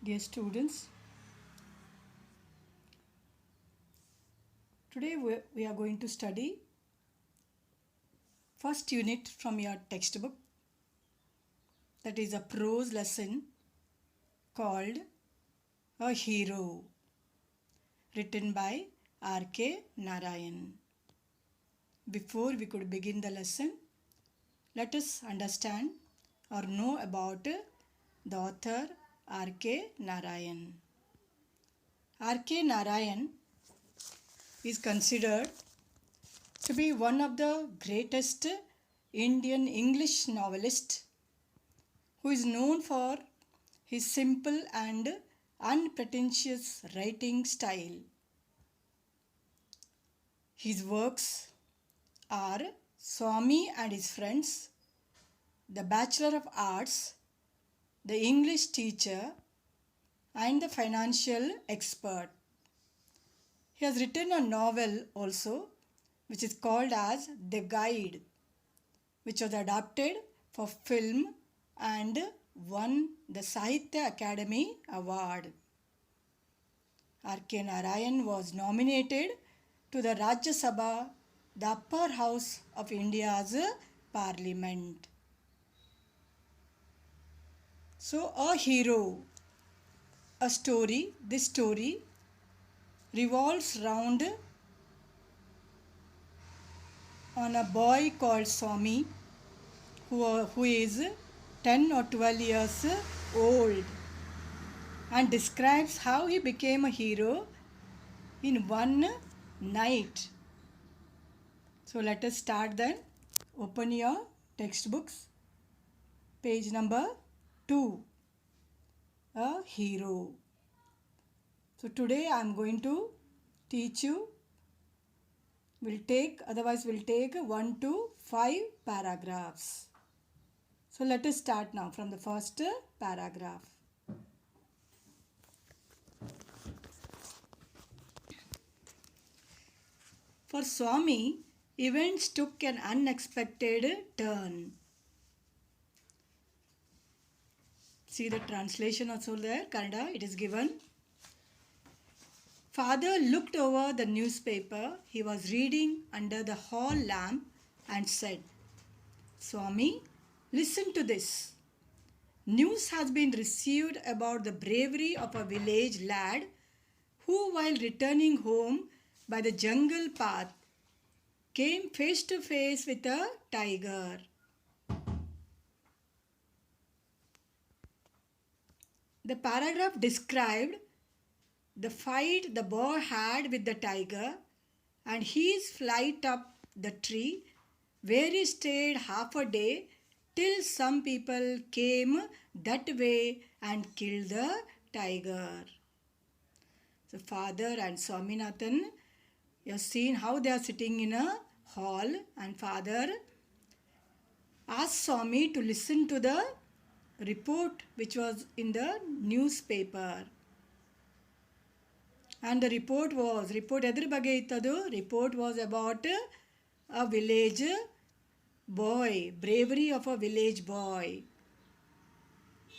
Dear students, today we are going to study first unit from your textbook, that is a prose lesson called A Hero, written by R.K. Narayan. Before we could begin the lesson, let us understand or know about the author R.K. Narayan. R.K. Narayan is considered to be one of the greatest Indian English novelists, who is known for his simple and unpretentious writing style. His works are Swami and His Friends, The Bachelor of Arts, The English Teacher, and The Financial Expert. He has written a novel also, which is called as The Guide, which was adapted for film and won the Sahitya Academy Award. R.K. Narayan was nominated to the Rajya Sabha, the upper house of India's parliament. So, A Hero, a story, this story revolves round on a boy called Swami who is 10 or 12 years old, and describes how he became a hero in one night. So let us start then. Open your textbooks, page number 2, A Hero. So today I am going to teach you. We'll take 1 to 5 paragraphs. So let us start now from the first paragraph. For Swami, events took an unexpected turn. See the translation also there, Kannada, it is given. Father looked over the newspaper he was reading under the hall lamp and said, Swami, listen to this. News has been received about the bravery of a village lad who, while returning home by the jungle path, came face to face with a tiger. The paragraph described the fight the boy had with the tiger and his flight up the tree, where he stayed half a day till some people came that way and killed the tiger. So father and Swaminathan, you have seen how they are sitting in a hall, and father asked Swami to listen to the report which was in the newspaper. And the report was about a village boy, bravery of a village boy,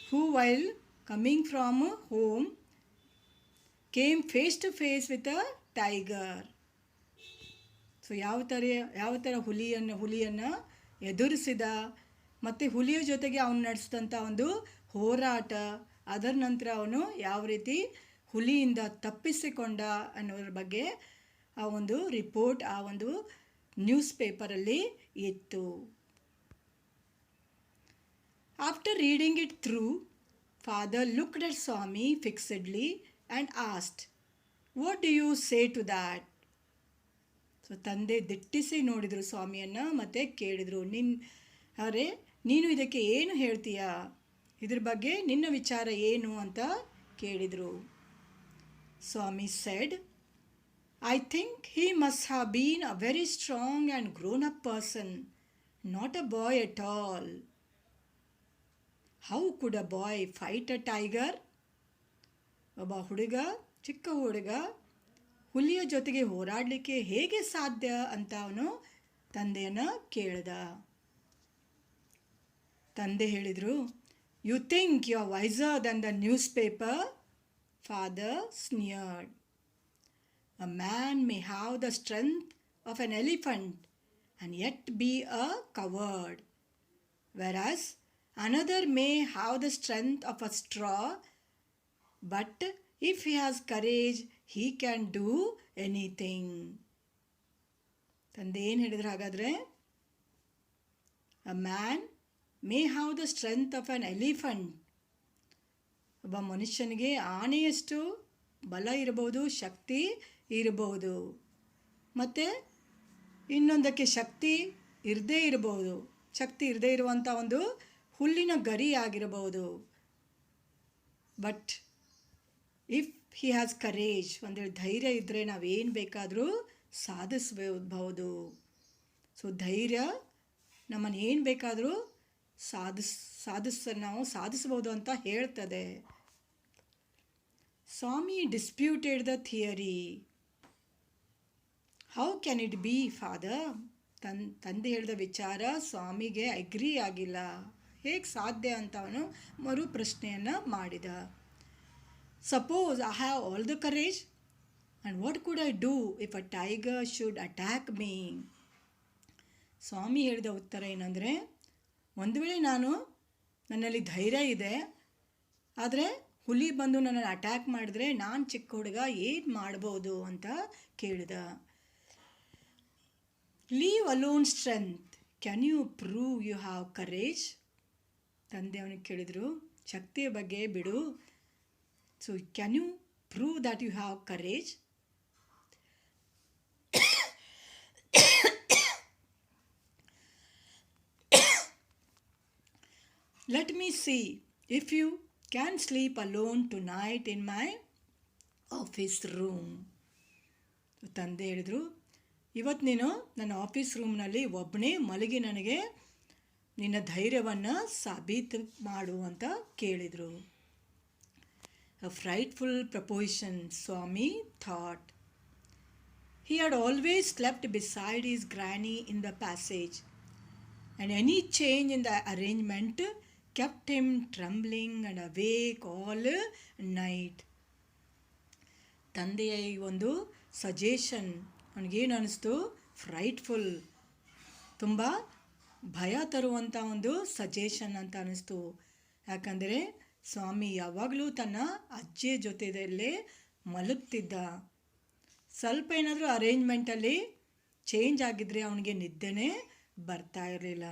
who while coming from home came face to face with a tiger. So ಯಾವ ಥರ ಹುಲಿಯನ್ನು ಎದುರಿಸಿದ, ಮತ್ತು ಹುಲಿಯ ಜೊತೆಗೆ ಅವನು ನಡೆಸಿದಂಥ ಒಂದು ಹೋರಾಟ, ಅದರ ನಂತರ ಅವನು ಯಾವ ರೀತಿ ಹುಲಿಯಿಂದ ತಪ್ಪಿಸಿಕೊಂಡ ಅನ್ನೋದ್ರ ಬಗ್ಗೆ ಆ ಒಂದು ರಿಪೋರ್ಟ್ ಆ ಒಂದು ನ್ಯೂಸ್ ಪೇಪರಲ್ಲಿ ಇತ್ತು. After reading it through, father looked at Swami fixedly and asked, What do you say to that? So ತಂದೆ ದಿಟ್ಟಿಸಿ ನೋಡಿದರು ಸ್ವಾಮಿಯನ್ನು ಮತ್ತು ಕೇಳಿದರು, ನೀನು ಇದಕ್ಕೆ ಏನು ಹೇಳ್ತೀಯಾ, ಇದ್ರ ಬಗ್ಗೆ ನಿನ್ನ ವಿಚಾರ ಏನು ಅಂತ ಕೇಳಿದರು. Swami said, I think he must have been a very strong and grown-up person, not a boy at all. How could a boy fight a tiger? ಒಬ್ಬ ಹುಡುಗ, ಚಿಕ್ಕ ಹುಡುಗ ಹುಲಿಯ ಜೊತೆಗೆ ಹೋರಾಡಲಿಕ್ಕೆ ಹೇಗೆ ಸಾಧ್ಯ ಅಂತ ಅವನು ತಂದೆಯನ್ನು ಕೇಳಿದ. ತಂದೆ ಹೇಳಿದರು, you think you are wiser than the newspaper father sneered. A man may have the strength of an elephant and yet be a coward, whereas another may have the strength of a straw, but if he has courage, he can do anything. ತಂದೆ ಏನು ಹೇಳಿದ್ರು ಹಾಗಾದರೆ? A man may have the strength of an elephant. ಒಬ್ಬ ಮನುಷ್ಯನಿಗೆ ಆನೆಯಷ್ಟು ಬಲ ಇರಬಹುದು, ಶಕ್ತಿ ಇರಬಹುದು. ಮತ್ತು ಇನ್ನೊಂದಕ್ಕೆ ಶಕ್ತಿ ಇರದೇ ಇರಬಹುದು. ಶಕ್ತಿ ಇರದೇ ಇರುವಂಥ ಒಂದು ಹುಲ್ಲಿನ ಗರಿ ಆಗಿರಬಹುದು. But if he has courage, ಒಂದೇಳಿ ಧೈರ್ಯ ಇದ್ದರೆ ನಾವೇನು ಬೇಕಾದರೂ ಸಾಧಿಸಬಹುದು. ಸೊ ಧೈರ್ಯ ನಮ್ಮನ್ನು ಏನು ಬೇಕಾದರೂ ನಾವು ಸಾಧಿಸಬಹುದು ಅಂತ ಹೇಳ್ತದೆ. Swami disputed the theory. How can it be father? ತಂದೆ ಹೇಳಿದ ವಿಚಾರ ಸ್ವಾಮಿಗೆ ಅಗ್ರಿ ಆಗಿಲ್ಲ. ಹೇಗೆ ಸಾಧ್ಯ ಅಂತ ಅವನು ಮರು ಪ್ರಶ್ನೆಯನ್ನು ಮಾಡಿದ. Suppose I have all the courage and what could I do if a tiger should attack me? Swami ಹೇಳಿದ ಉತ್ತರ ಏನಂದರೆ, ಒಂದು ವೇಳೆ ನನ್ನಲ್ಲಿ ಧೈರ್ಯ ಇದೆ, ಆದರೆ ಹುಲಿ ಬಂದು ನನ್ನನ್ನು ಅಟ್ಯಾಕ್ ಮಾಡಿದ್ರೆ ನಾನು ಚಿಕ್ಕ ಹುಡುಗ ಏನು ಮಾಡ್ಬೋದು ಅಂತ ಕೇಳಿದ. Leave alone strength, can you prove you have courage? ತಂದೆ ಅವನಿಗೆ ಕೇಳಿದರು, ಶಕ್ತಿಯ ಬಗ್ಗೆ ಬಿಡು. So can you prove that you have courage? Let me see if you can sleep alone tonight in my office room. ತಂದೆ ಹೇಳಿದರು, ಇವತ್ತು ನೀನು ನನ್ನ ಆಫೀಸ್ ರೂಮ್ನಲ್ಲಿ ಒಬ್ಬನೇ ಮಲಗಿ ನನಗೆ ನಿನ್ನ ಧೈರ್ಯವನ್ನು ಸಾಬೀತು ಮಾಡು ಅಂತ ಕೇಳಿದರು. A frightful proposition, Swami thought. He had always slept beside his granny in the passage, and any change in the arrangement kept him trembling and awake all night. ತಂದೆಯ ಈ ಒಂದು ಸಜೆಷನ್ ಅವನಿಗೇನು ಅನ್ನಿಸ್ತು? ಫ್ರೈಟ್ಫುಲ್, ತುಂಬ ಭಯ ತರುವಂಥ ಒಂದು ಸಜೆಷನ್ ಅಂತ ಅನ್ನಿಸ್ತು. ಯಾಕಂದರೆ ಸ್ವಾಮಿ ಯಾವಾಗಲೂ ತನ್ನ ಅಜ್ಜಿಯ ಜೊತೆಯಲ್ಲೇ ಮಲಗ್ತಿದ್ದ. ಸ್ವಲ್ಪ ಏನಾದರೂ ಅರೇಂಜ್ಮೆಂಟಲ್ಲಿ ಚೇಂಜ್ ಆಗಿದ್ದರೆ ಅವನಿಗೆ ನಿದ್ದೆನೇ ಬರ್ತಾ ಇರಲಿಲ್ಲ.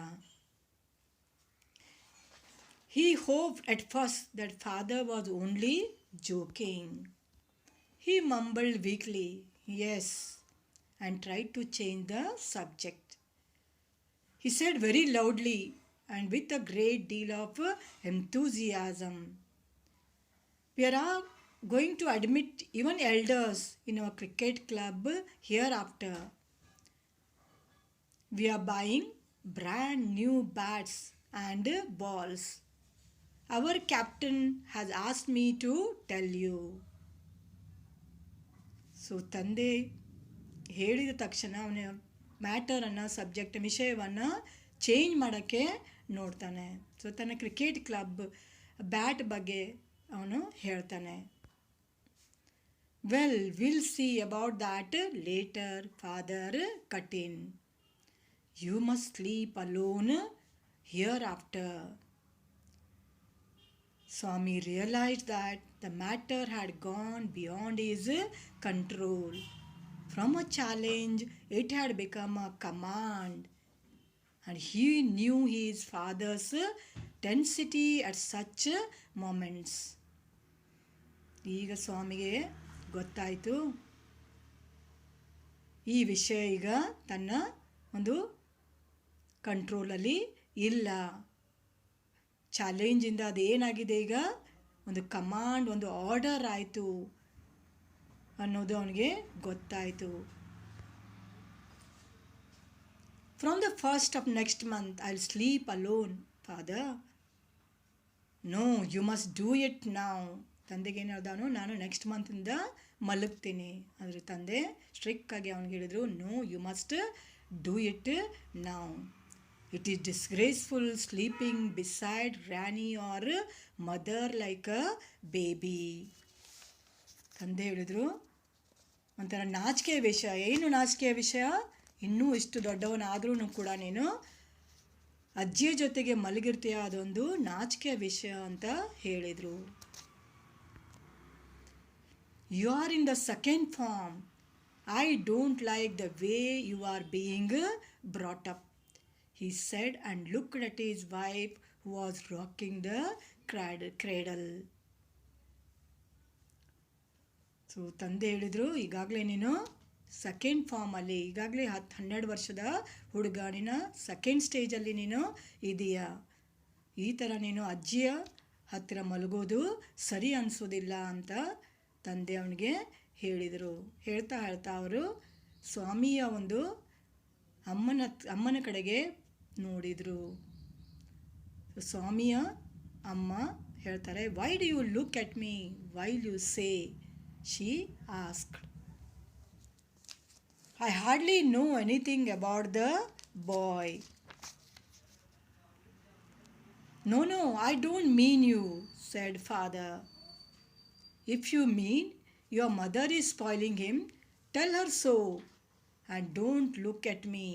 He hoped at first that father was only joking. He mumbled weakly, yes, and tried to change the subject. He said very loudly and with a great deal of enthusiasm, "We are all going to admit even elders in our cricket club hereafter. We are buying brand new bats and balls. Our captain has asked me to tell you." So ತಂದೆ ಹೇಳಿದ ತಕ್ಷಣ ಅವನ ಮ್ಯಾಟರನ್ನು, ವಿಷಯವನ್ನು change ಮಾಡೋಕ್ಕೆ ನೋಡ್ತಾನೆ. So ತನ್ನ cricket club bat ಬಗ್ಗೆ ಅವನು ಹೇಳ್ತಾನೆ. Well, will see about that later, father cut in. You must sleep alone hereafter. Swami realized that the matter had gone beyond his control. From a challenge, it had become a command, and he knew his father's tensity at such moments. ಈಗ ಸ್ವಾಮಿಗೆ ಗೊತ್ತಾಯಿತು, ಈ ವಿಷಯ ಈಗ ತನ್ನ ಒಂದು ಕಂಟ್ರೋಲಲ್ಲಿ ಇಲ್ಲ. ಚಾಲೆಂಜಿಂದ ಅದೇನಾಗಿದೆ, ಈಗ ಒಂದು ಕಮಾಂಡ್, ಒಂದು ಆರ್ಡರ್ ಆಯಿತು ಅನ್ನೋದು ಅವನಿಗೆ ಗೊತ್ತಾಯಿತು. From the first of next month I will sleep alone, father. No, you must do it now. ತಂದೆಗೆ ಏನು ಹೇಳ್ದಾನು, ನಾನು ನೆಕ್ಸ್ಟ್ ಮಂತಿಂದ ಮಲಗ್ತೀನಿ. ಆದರೆ ತಂದೆ ಸ್ಟ್ರಿಕ್ಟಾಗಿ ಅವನಿಗೆ ಹೇಳಿದರು, no, you must do it now. It is disgraceful sleeping beside Rani or mother like a baby. ತಂದೆ ಹೇಳಿದರು, ಒಂಥರ ನಾಚಿಕೆಯ ವಿಷಯ. ಏನು ನಾಚಿಕೆಯ ವಿಷಯ? ಇನ್ನೂ ಇಷ್ಟು ದೊಡ್ಡವನಾದ್ರೂ ಕೂಡ ನೀನು ಅಜ್ಜಿಯ ಜೊತೆಗೆ ಮಲಗಿರ್ತೀಯ, ಅದೊಂದು ನಾಚಿಕೆಯ ವಿಷಯ ಅಂತ ಹೇಳಿದರು. You are in the second form. I don't like the way you are being brought up, he said and looked at his wife who was rocking the cradle. So ತಂದೆ ಹೇಳಿದರು, ಈಗಾಗಲೇ ನೀನು ಸೆಕೆಂಡ್ ಫಾರ್ಮಲ್ಲಿ, ಈಗಾಗಲೇ 10-12 ವರ್ಷದ ಹುಡುಗ, ನೀನು ಸೆಕೆಂಡ್ ಸ್ಟೇಜಲ್ಲಿ ನೀನು ಇದೆಯಾ. ಈ ಥರ ನೀನು ಅಜ್ಜಿಯ ಹತ್ತಿರ ಮಲಗೋದು ಸರಿ ಅನಿಸೋದಿಲ್ಲ ಅಂತ ತಂದೆ ಅವನಿಗೆ ಹೇಳಿದರು. ಹೇಳ್ತಾ ಅವರು ಸ್ವಾಮಿಯ ಒಂದು ಅಮ್ಮನ ಕಡೆಗೆ ನೋಡಿದರು. ಸ್ವಾಮಿಯ ಅಮ್ಮ ಹೇಳ್ತಾರೆ, why do you look at me while you say, she asked. I hardly know anything about the boy. No no, I don't mean you, said father. If you mean your mother is spoiling him, tell her so and don't look at me,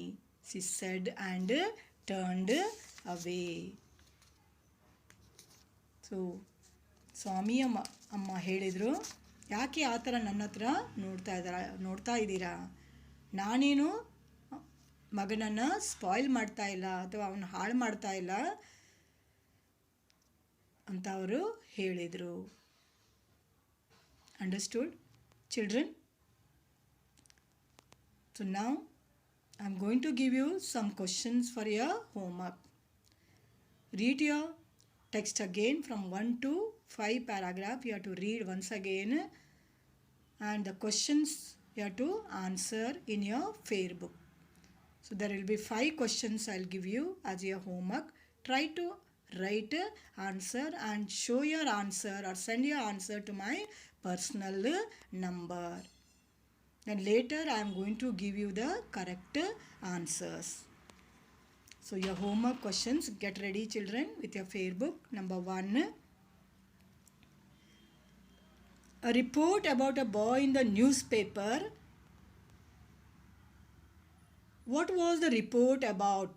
she said and turned away. So ಸ್ವಾಮಿಯ ಅಮ್ಮ ಹೇಳಿದರು, ಯಾಕೆ ಆ ಥರ ನನ್ನ ಹತ್ರ ನೋಡ್ತಾ ಇದ್ದೀರಾ? ನಾನೇನು ಮಗನನ್ನು ಸ್ಪಾಯ್ಲ್ ಮಾಡ್ತಾ ಇಲ್ಲ ಅಥವಾ ಅವನು ಹಾಳು ಮಾಡ್ತಾ ಇಲ್ಲ ಅಂತ ಅವರು ಹೇಳಿದರು. Understood, children? So now I am going to give you some questions for your homework. Read your text again from 1 to 5 paragraph. You have to read once again, and the questions you have to answer in your fair book. So there will be 5 questions I will give you as your homework. Try to write answer and show your answer or send your answer to my personal number. Then later I am going to give you the correct answers. So your homework questions, get ready children with your fair book. Number 1. A report about a boy in the newspaper. What was the report about?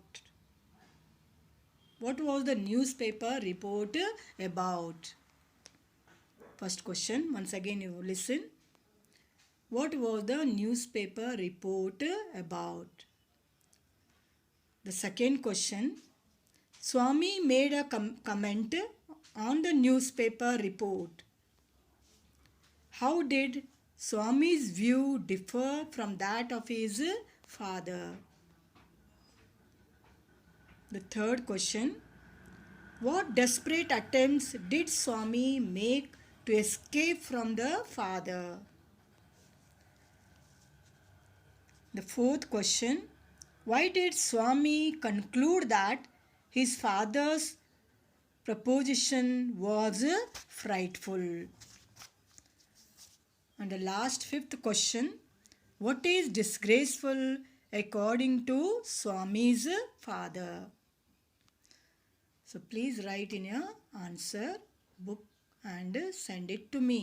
What was the newspaper report about? First question, once again you listen. What was the newspaper report about? The second question, Swami made a comment on the newspaper report. How did Swami's view differ from that of his father? The third question, what desperate attempts did Swami make to escape from the father? The fourth question, why did Swami conclude that his father's proposition was frightful? And the last, fifth question, what is disgraceful according to Swami's father? So please write in your answer book and send it to me.